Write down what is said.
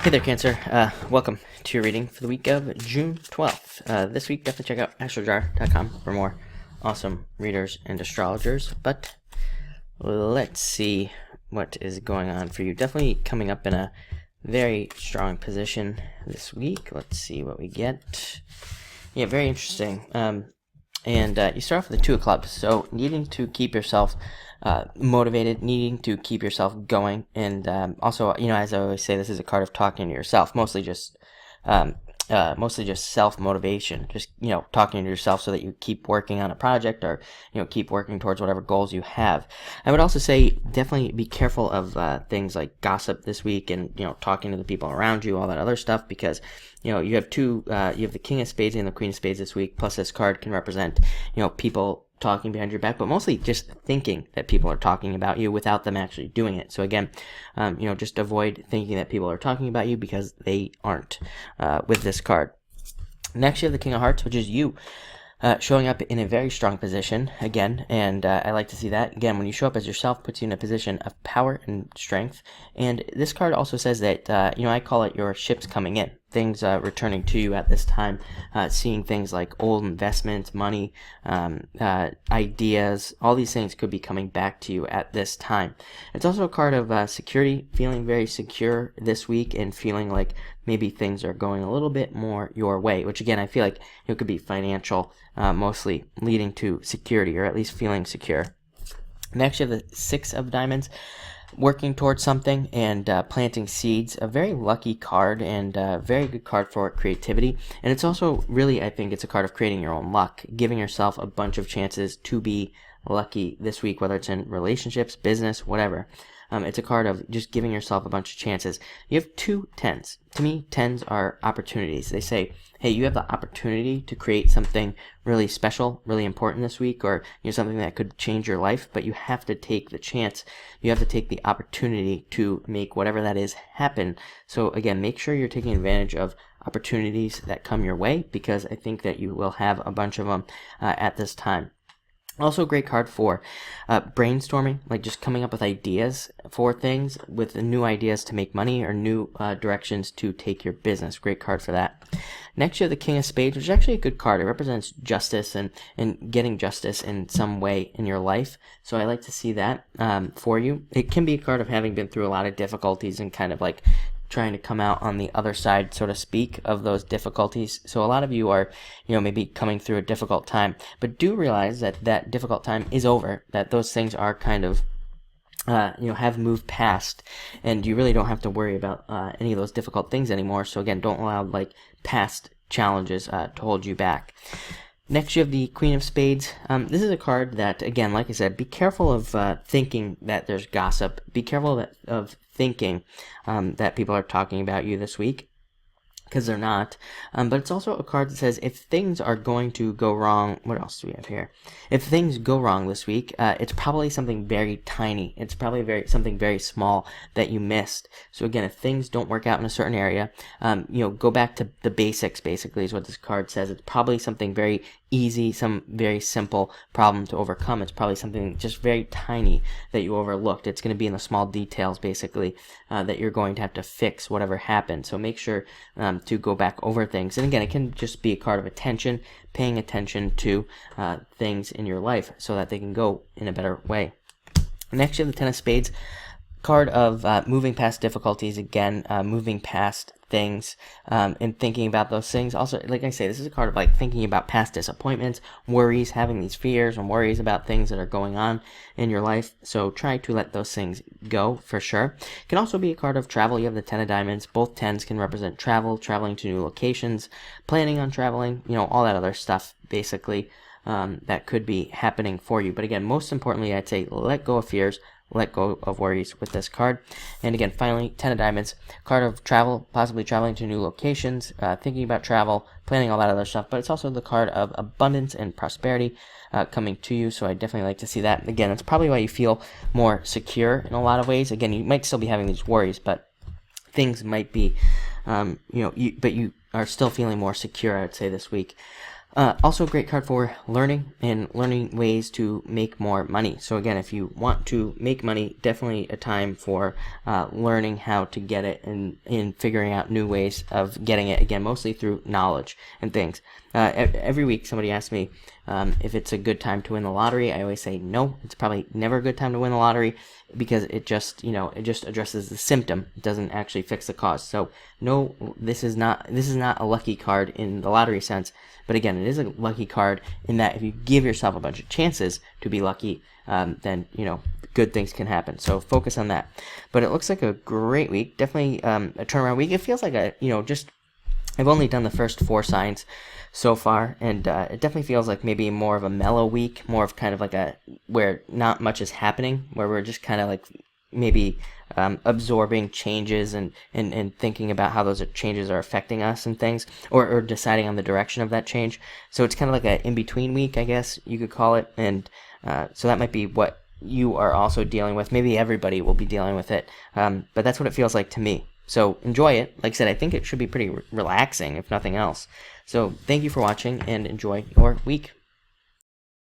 Hey there, Cancer. Welcome to your reading for the week of June 12th. This week, definitely check out astrojar.com for more awesome readers and astrologers. But let's see what is going on for you. Definitely coming up in a very strong position this week. Let's see what we get. Yeah, very interesting. And you start off with the Two of Clubs, so needing to keep yourself motivated, needing to keep yourself going, and also, as I always say, this is a card of talking to yourself, mostly just self-motivation, just, talking to yourself so that you keep working on a project or, keep working towards whatever goals you have. I would also say definitely be careful of things like gossip this week and, talking to the people around you, all that other stuff, because, you have you have the King of Spades and the Queen of Spades this week, plus this card can represent, people talking behind your back, but mostly just thinking that people are talking about you without them actually doing it. So again, just avoid thinking that people are talking about you because they aren't with this card. Next, you have the King of Hearts, which is you. Showing up in a very strong position again, and I like to see that. Again, when you show up as yourself, puts you in a position of power and strength. And this card also says that, I call it your ships coming in. Things returning to you at this time, seeing things like old investments, money, ideas, all these things could be coming back to you at this time. It's also a card of security, feeling very secure this week and feeling like maybe things are going a little bit more your way, which again, I feel like it could be financial, mostly leading to security or at least feeling secure. Next, you have the Six of Diamonds. Working towards something and planting seeds. A very lucky card and a very good card for creativity. And it's also really, I think it's a card of creating your own luck, giving yourself a bunch of chances to be lucky this week, whether it's in relationships, business, whatever. It's a card of just giving yourself a bunch of chances. You have two tens. To me, tens are opportunities. They say, hey, you have the opportunity to create something really special, really important this week, or something that could change your life, but you have to take the chance. You have to take the opportunity to make whatever that is happen. So again, make sure you're taking advantage of opportunities that come your way, because I think that you will have a bunch of them at this time. Also a great card for brainstorming, like just coming up with ideas for things, with new ideas to make money or new directions to take your business. Great card for that. Next, you have the King of Spades, which is actually a good card. It represents justice and getting justice in some way in your life. So I like to see that for you. It can be a card of having been through a lot of difficulties and kind of like trying to come out on the other side, so to speak, of those difficulties. So a lot of you are, maybe coming through a difficult time, but do realize that that difficult time is over, that those things are kind of, have moved past, and you really don't have to worry about any of those difficult things anymore. So again, don't allow past challenges to hold you back. Next, you have the Queen of Spades. This is a card that, again, like I said, be careful of thinking that there's gossip. Be careful of thinking that people are talking about you this week, because they're not. But it's also a card that says if things are going to go wrong, what else do we have here? If things go wrong this week, it's probably something very tiny. It's probably something very small that you missed. So again, if things don't work out in a certain area, go back to the basics, basically, is what this card says. It's probably something very easy, some very simple problem to overcome. It's probably something just very tiny that you overlooked. It's going to be in the small details, basically, that you're going to have to fix whatever happened. So make sure to go back over things. And again, it can just be a card of attention, paying attention to things in your life so that they can go in a better way. Next, you have the Ten of Spades, card of moving past difficulties again, moving past things and thinking about those things. Also, like I say, this is a card of thinking about past disappointments, worries, having these fears and worries about things that are going on in your life. So try to let those things go for sure. It can also be a card of travel. You have the Ten of Diamonds. Both tens can represent travel, traveling to new locations, planning on traveling, all that other stuff basically that could be happening for you. But again, most importantly, I'd say let go of fears, let go of worries with this card. And again, finally, Ten of Diamonds, card of travel, possibly traveling to new locations, thinking about travel, planning all that other stuff. But it's also the card of abundance and prosperity coming to you. So I definitely like to see that. Again, that's probably why you feel more secure in a lot of ways. Again, you might still be having these worries, but things might be, but you are still feeling more secure, I would say, this week. Also a great card for learning and learning ways to make more money. So again, if you want to make money, definitely a time for learning how to get it and figuring out new ways of getting it, again, mostly through knowledge and things. Every week somebody asks me if it's a good time to win the lottery. I always say no, it's probably never a good time to win the lottery, because it just addresses the symptom. It doesn't actually fix the cause. So no, this is not a lucky card in the lottery sense. But again, it is a lucky card in that if you give yourself a bunch of chances to be lucky, then good things can happen. So focus on that. But it looks like a great week. Definitely a turnaround week. It feels like I've only done the first 4 signs so far, and it definitely feels like maybe more of a mellow week, more of kind of like where not much is happening, where we're just kind of like maybe absorbing changes and thinking about how those changes are affecting us and things, or deciding on the direction of that change. So it's kind of like an in-between week, I guess you could call it, and so that might be what you are also dealing with. Maybe everybody will be dealing with it, but that's what it feels like to me. So enjoy it. Like I said, I think it should be pretty relaxing, if nothing else. So thank you for watching, and enjoy your week.